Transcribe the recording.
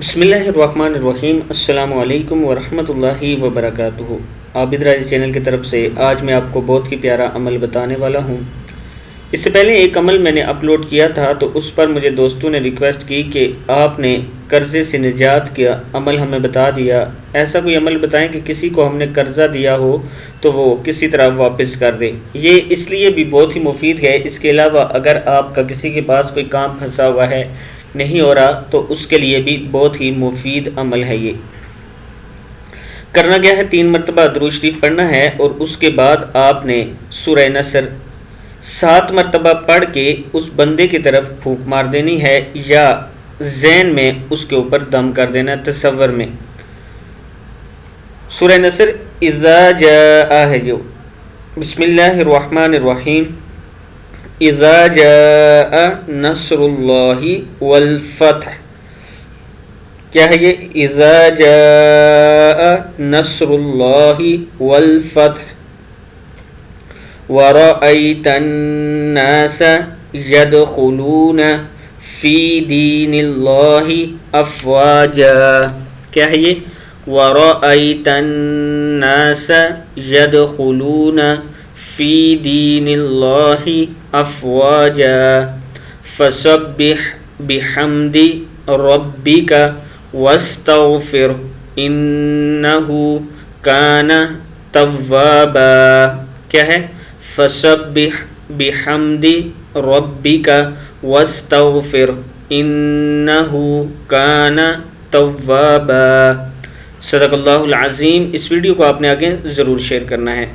بسم اللہ الرحمن الرحیم۔ السلام علیکم ورحمۃ اللہ وبرکاتہ۔ عابد راضی چینل کی طرف سے آج میں آپ کو بہت ہی پیارا عمل بتانے والا ہوں۔ اس سے پہلے ایک عمل میں نے اپلوڈ کیا تھا تو اس پر مجھے دوستوں نے ریکویسٹ کی کہ آپ نے قرضے سے نجات کا عمل ہمیں بتا دیا، ایسا کوئی عمل بتائیں کہ کسی کو ہم نے قرضہ دیا ہو تو وہ کسی طرح واپس کر دے۔ یہ اس لیے بھی بہت ہی مفید ہے۔ اس کے علاوہ اگر آپ کا کسی کے پاس کوئی کام پھنسا ہوا ہے، نہیں ہو رہا، تو اس کے لیے بھی بہت ہی مفید عمل ہے۔ یہ کرنا کیا ہے، 3 مرتبہ درود شریف پڑھنا ہے اور اس کے بعد آپ نے سورہ نصر 7 مرتبہ پڑھ کے اس بندے کی طرف پھونک مار دینی ہے یا ذہن میں اس کے اوپر دم کر دینا، تصور میں۔ سورہ نصر اذا جاء ہے جو، بسم اللہ الرحمن الرحیم، اذا جاء نصر اللہ والفتح۔ کیا ہے یہ؟ اذا جاء نصر اللہ والفتح ورأیت الناس يدخلون فی دین اللہ افواجا۔ کیا ہے یہ؟ ورأیت الناس يدخلون فی دین اللہ افواجا فسبح بحمد ربک واستغفر انہ کان توابا۔ کیا ہے؟ فسبح بحمد ربک واستغفر انہ کان توابا۔ صدق اللہ العظیم۔ اس ویڈیو کو آپ نے آگے ضرور شیئر کرنا ہے۔